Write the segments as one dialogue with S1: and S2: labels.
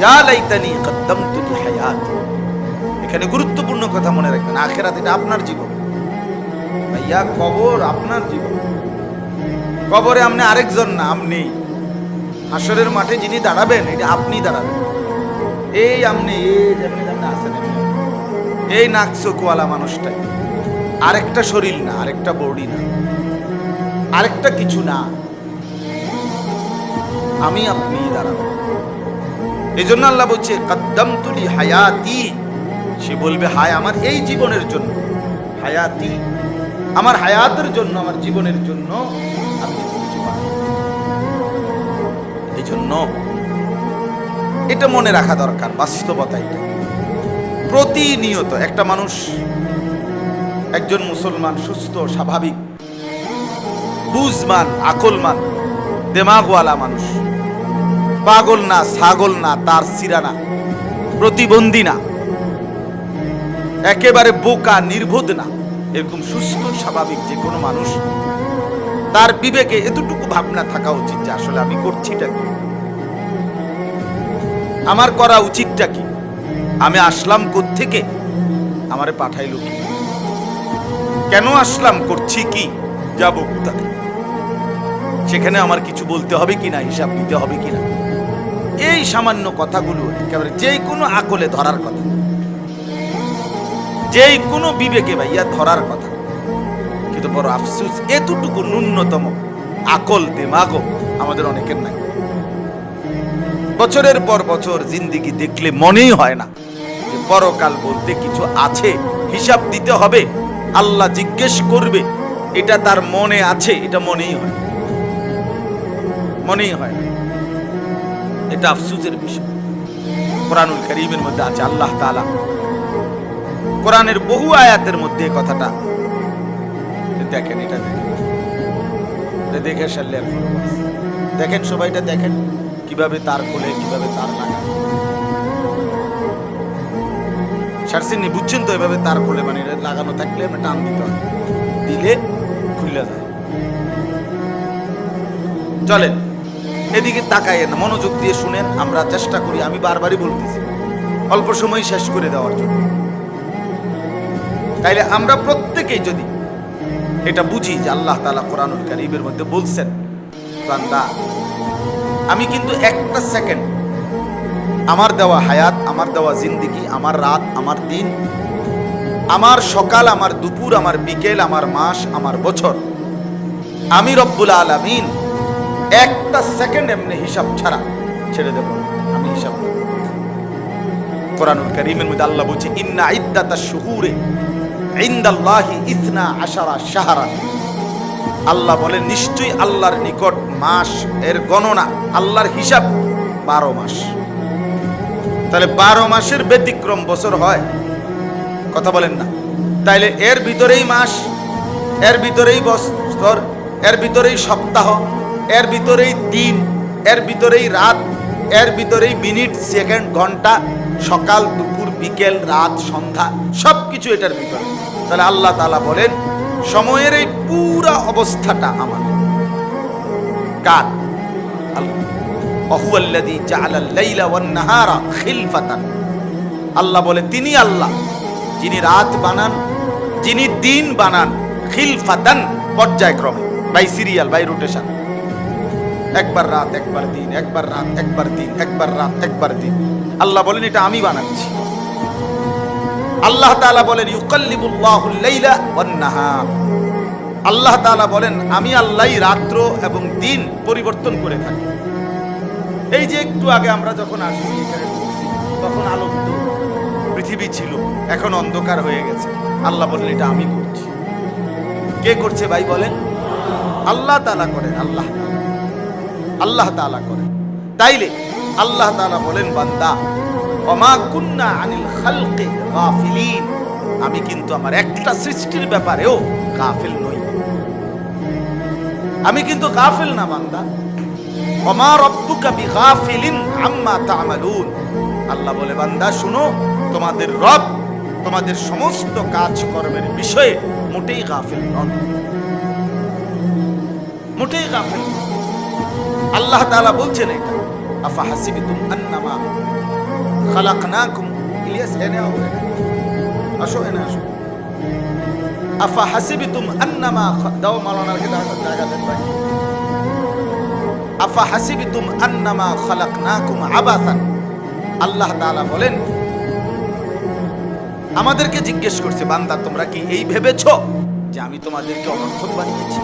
S1: ইয়া লাইতানি কদ্দামতু লিহায়াতি। এখানে গুরুত্বপূর্ণ কথা মনে রাখবেন, আখিরাত এটা আপনার জীবন ভাইয়া, কবর আপনার জীবন। কবরে আপনি আরেকজন না, আপনি হাসরের মাঠে যিনি দাঁড়াবেন এটা আপনি দাঁড়াবেন। এই আপনি যেমনি আছেন, এই নাক চোখওয়ালা মানুষটাই, আরেকটা শরীর না, আরেকটা বডি না, আরেকটা কিছু না, আমি আপনি দাঁড়াবো। এই জন্য আল্লাহ বলছে কদ্দামতু লিহায়াতি। সে বলবে হায় আমার এই জীবনের জন্য, হায়াতি আমার হায়াতের জন্য, আমার জীবনের জন্য আমি কিছু পাই। এই জন্য এটা মনে রাখা দরকার, বাস্তবতা এটা। প্রতিনিয়ত একটা মানুষ, একজন মুসলমান সুস্থ স্বাভাবিক বুঝমান আকলমান দেমাগওয়ালা মানুষ, পাগল না, ছাগল না, তার সিরা না, প্রতিবন্ধী না, একেবারে বোকা নির্বোধ না, এরকম সুস্থ স্বাভাবিক যে কোনো মানুষ, তার বিবেকে এতটুকু ভাবনা থাকা উচিত যে আসলে আমি করছিটা কি, আমার করা উচিতটা কি, আমি আসলাম কোত্থেকে, আমারে পাঠাইলো কি, কেন আসলাম, করছি কি, যাব কোথায়, সেখানে আমার কিছু বলতে হবে কিনা, হিসাব দিতে হবে কিনা। এই সামান্য কথাগুলো একেবারে যে কোনো আকলে ধরার কথা, যে কোনো বিবেকে ভাইয়া ধরার কথা। কিন্তু বড় আফসোস, এতটুকু ন্যূনতম আকল দিমাগও আমাদের অনেকের নাই। বছরের পর বছর জিন্দেগি দেখলে মনেই হয় না যে পরকাল বলতে কিছু আছে, হিসাব দিতে হবে, আল্লাহ জিজ্ঞেস করবে, এটা তার মনে আছে, এটা মনেই হয়, মনেই হয় না। এটা আফসোসের বিষয়। কোরআনুল কারীমের মধ্যে আছে, আল্লাহ তাআলা কোরআনের বহু আয়াতের মধ্যে কথাটা দেখেন, এটা দেখে সারলে আর কোনো বাস। দেখেন সবাইটা দেখেন কিভাবে তার খোলে, কিভাবে তার লাগায়। সারসিনি বুঝছেন তো, এভাবে তার খোলে, মানে লাগানো থাকলে আমরা টান দিতে হয়, দিলে খুলে যায়। চলেন এদিকে তাকাইয়েন না, মনোযোগ দিয়ে শুনেন, আমরা চেষ্টা করি, আমি বারবারই বলতেছি অল্প সময় শেষ করে দেওয়ার জন্য। তাইলে আমরা প্রত্যেকেই যদি এটা বুঝি যে আল্লাহ তাআলা কোরআনুল কারীমের মধ্যে বলছেন, বান্দা আমি কিন্তু একটা সেকেন্ড, আমার দেওয়া হায়াত, আমার দেওয়া জিন্দেগি, আমার রাত, আমার দিন, আমার সকাল, আমার দুপুর, আমার বিকেল, আমার মাস, আমার বছর, আমি রব্বুল আলামিন একটা সেকেন্ড এমনি হিসাব ছাড়া ছেড়ে দেব, আমি হিসাব নেব। কোরআনুল কারীমের মধ্যে আল্লাহ বলছে ইন্না ইদ্দাতাশ শুহুরি ইনদাল্লাহি 12 শাহরান। আল্লাহ বলে নিশ্চয়ই আল্লাহর নিকট মাস এর গণনা, আল্লাহর হিসাব 12 মাস। তাহলে 12 মাসের ব্যতিক্রম বছর হয়? কথা বলেন না। তাইলে এর ভিতরেই মাস, এর ভিতরেই বছর, এর ভিতরেই সপ্তাহ, এর ভিতরেই দিন, এর ভিতরেই রাত, এর ভিতরেই মিনিট, সেকেন্ড, ঘন্টা, সকাল, দুপুর, বিকেল, রাত, সন্ধ্যা, সবকিছু এটার ভিতরে। তাহলে আল্লাহ তাআলা বলেন সময়ের এই পুরা অবস্থাটা আমার। কার? আল্লাহ জাআলাল লাইলা ওয়ান নাহারা খিলফাতান। আল্লাহ বলে তিনি আল্লাহ যিনি রাত বানান, যিনি দিন বানান, খিলফাতান পর্যায়ক্রমে, বাই সিরিয়াল, বাই রোটেশন। একবার রাত একবার দিন, একবার রাত একবার দিন, একবার রাত একবার দিন। আল্লাহ বলেন এটা আমি বানাচ্ছি। আল্লাহ তাআলা বলেন ইউকাল্লিবুল্লাহুল লাইলা ওয়ান নাহার। আল্লাহ তাআলা বলেন আমি আল্লাহই রাত্র এবং দিন পরিবর্তন করে থাকি। এই যে একটু আগে আমরা যখন আসছি এখানে ঢুকছি, তখন আলোকিত পৃথিবী ছিল, এখন অন্ধকার হয়ে গেছে। আল্লাহ বলেন এটা আমি করছি। কে করছে ভাই বলেন? আল্লাহ তাআলা করেন, আল্লাহ তাআলা করেন। তাইলে আল্লাহ তাআলা বলেন বান্দা ওমা কুন্না আনিল খালকি গাফিলিন, আমি কিন্তু আমার একটা সৃষ্টির ব্যাপারেও গাফিল নই, আমি কিন্তু গাফিল না বান্দা। ওমা রব্বুকা বিগাফিলিন আম্মা তা'মালুন। আল্লাহ বলে বান্দা শুনো, তোমাদের রব তোমাদের সমস্ত কাজকর্মের বিষয়ে মোটেই গাফিল নন, মোটেই গাফিল। আল্লাহ তাআলা বলছেন এটা আফা হাসিবিতুম আন্নামা খালাকনাকুম, ইলিয়াস এনে আসো, এনে আসো। আফা হাসিবিতুম আন্নামা, দাও মাওলানাকে জায়গা দেন ভাই। আফা হাসিবিতুম আন্নামা খালাকনাকুম আবাসান, আল্লাহ তাআলা বলেন আমাদেরকে জিজ্ঞেস করছে, বান্দা তোমরা কি এই ভেবেছো যে আমি তোমাদেরকে অনর্থক বানিয়েছি?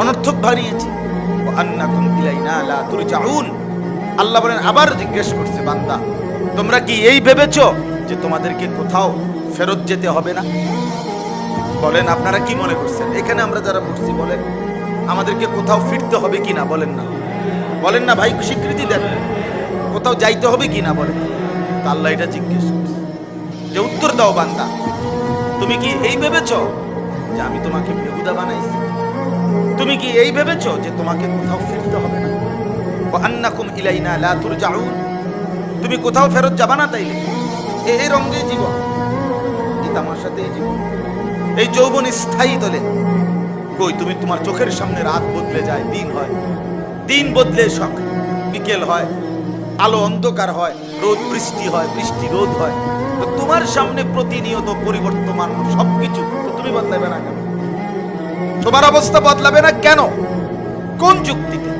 S1: অনর্থক বানিয়েছি। ওয়া আন্নাকুম ইলাইনা লা তুরজাউন, আল্লাহ বলেন আবার জিজ্ঞেস করছে, বান্দা তোমরা কি এই ভেবেছো যে তোমাদেরকে কোথাও ফেরত যেতে হবে না? বলেন আপনারা কি মনে করছেন? এখানে আমরা যারা পড়ছি বলেন আমাদেরকে কোথাও ফিরতে হবে কিনা? বলেন না, বলেন না ভাই, স্বীকৃতি দেন। কোথাও যাইতে হবে কিনা বলেন। তা আল্লাহ এটা জিজ্ঞেস করছে যে উত্তর দাও বান্দা, তুমি কি এই ভেবেছো যে আমি তোমাকে বেহুদা বানাইছি? তুমি কি এই ভেবেছো যে তোমাকে কোথাও ফিরতে হবে না? ওয়া আন্নাকুম ইলাইনা লা তুরজাউন, তুমি কোথাও ফেরত যাবা না? তাইলে এই রঙে জীবন, এই তামাশাতেই জীবন, এই যৌবন স্থায়ী তলে কই তুমি? তোমার চোখের সামনে রাত বদলে যায়, দিন হয়, দিন বদলে বিকেল হয়, আলো অন্ধকার হয়, রোদ বৃষ্টি হয়, বৃষ্টি রোদ হয়। তো তোমার সামনে প্রতিনিয়ত পরিবর্তমান সবকিছু, তো তুমি বদলাবে না কেন? তোমার অবস্থা বদলাবে না কেন? কোন যুক্তিতে?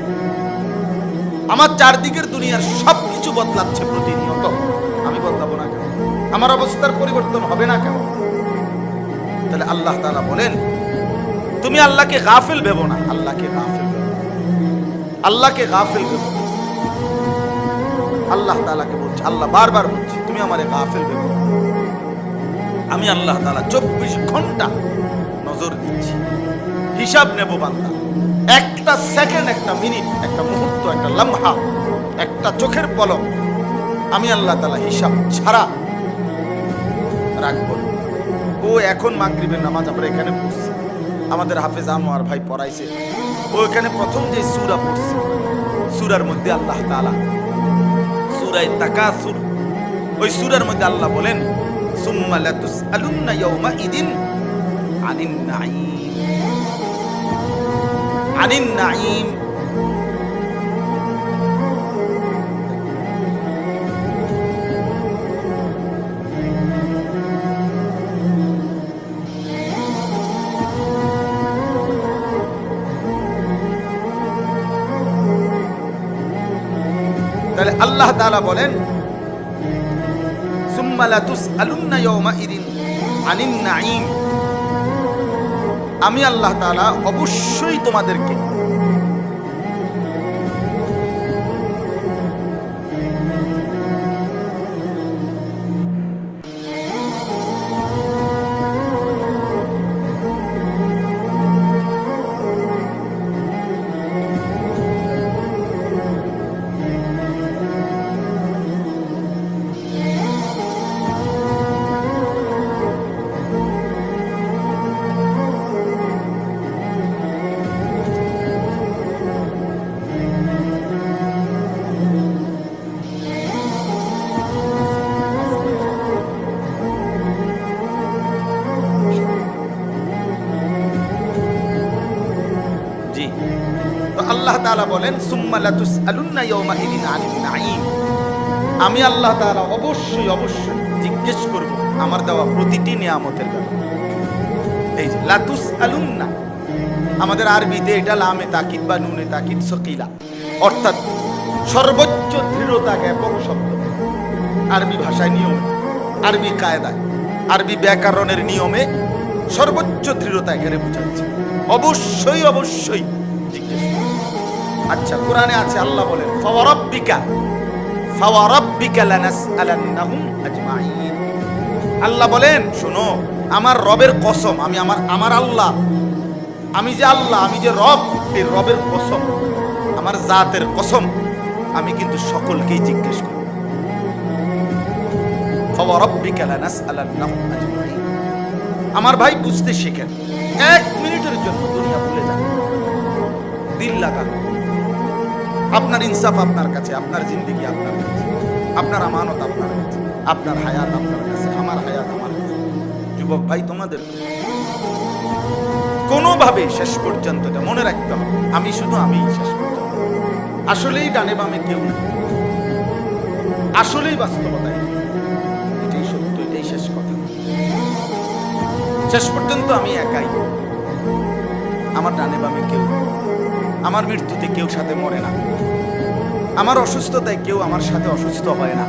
S1: আমার চারদিকের দুনিয়ার সবকিছু বদলাচ্ছে প্রতিনিয়ত, আমি বদলাবো না কেন? আমার অবস্থার পরিবর্তন হবে না কেন? তাহলে আল্লাহ তাআলা বলেন তুমি আল্লাহকে গাফিল ভেবো না, আল্লাহকে গাফিল ভেবো, আল্লাহকে গাফিল ভেবো। আল্লাহ তাআলাকে বলছে, আল্লাহ বারবার বলছে তুমি আমারে গাফিল ভেবো। আমি আল্লাহ তাআলা 24 ঘন্টা নজর দিচ্ছি, হিসাব নেব বান্দা। একটা সেকেন্ড, একটা মিনিট, একটা মুহূর্ত, একটা লম্হা, একটা চোখের পলক আমি আল্লাহ তাআলা হিসাব ছাড়া রাখবো। ও এখন মাগরিবের নামাজ আমরা এখানে পড়ছি, আমাদের হাফেজ আনোয়ার ভাই পড়াইছে, ও এখানে প্রথম যে সূরা পড়ছে, সূরার মধ্যে আল্লাহ তাআলা সূরা তাকাসুর, ওই সূরার মধ্যে আল্লাহ বলেন সুম্মা লাতুসআলুন্না ইয়াওমা ইদিন আনিন নাঈম, আনিন নাঈম। তাহলে আল্লাহ তাআলা বলেন সুম্মা লাতুসআলুন্না ইয়াওমা ইদিন আনিন নাঈম, আমি আল্লাহ তাআলা অবশ্যই তোমাদেরকে আল্লাহ তাআলা বলেন সুম্মা লাতুসআলুন্না ইয়াওমা ইদিন আনিন নাঈম, আমি আল্লাহ তাআলা অবশ্যই অবশ্যই জিজ্ঞেস করব আমার দেওয়া প্রতিটি নিয়ামতের ব্যাপারে। এই যে লাতুসআলুন্না, আমাদের আরবিতে এটা লামে তাকিদ বা নুনে তাকিদ সকিলা, অর্থাৎ সর্বোচ্চ দৃঢ়তা জ্ঞাপক শব্দ। আরবি ভাষায় নিয়মে, আরবি কায়দায়, আরবি ব্যাকরণের নিয়মে সর্বোচ্চ দৃঢ়তা এখানে বোঝাচ্ছে। অবশ্যই অবশ্যই জিজ্ঞেস। আচ্ছা, কোরআনে আছে আল্লাহ বলেন ফাওয়ারাব্বিকা লানাসআলান্নাহুম আজমাইন। আল্লাহ বলেন শোনো, আমার রবের কসম, আমি আমার আল্লাহ, আমি যে আল্লাহ, আমি যে রব, এই রবের কসম, আমার জাতের কসম, আমি কিন্তু সকলকেই জিজ্ঞেস করব। ফাওয়ারাব্বিকা লানাসআলান্নাহুম আজমাইন। আমার ভাই বুঝতে শিখেন, 1 মিনিটের জন্য দুনিয়া ভুলে যান, দিল লাগান। আপনার ইনসাফ আপনার কাছে, আপনার জিন্দেগি আপনার কাছে, আপনার আমানত আপনার কাছে, আপনার হায়াত আপনার কাছে, আমার হায়াত আমার কাছে। যুবক ভাই, তোমাদের কোনোভাবে শেষ পর্যন্ত এটা মনে রাখতে হবে, আমি শুধু আমি শেষ পর্যন্ত। আসলেই ডানে বামে কেউ নেই, আসলেই বাস্তবতা এটাই সত্য, এটাই শেষ কথা। শেষ পর্যন্ত আমি একাই, আমার ডানে বামে কেউ, আমার মৃত্যুতে কেউ সাথে মরে না, আমার অসুস্থতায় কেউ আমার সাথে অসুস্থ হয় না।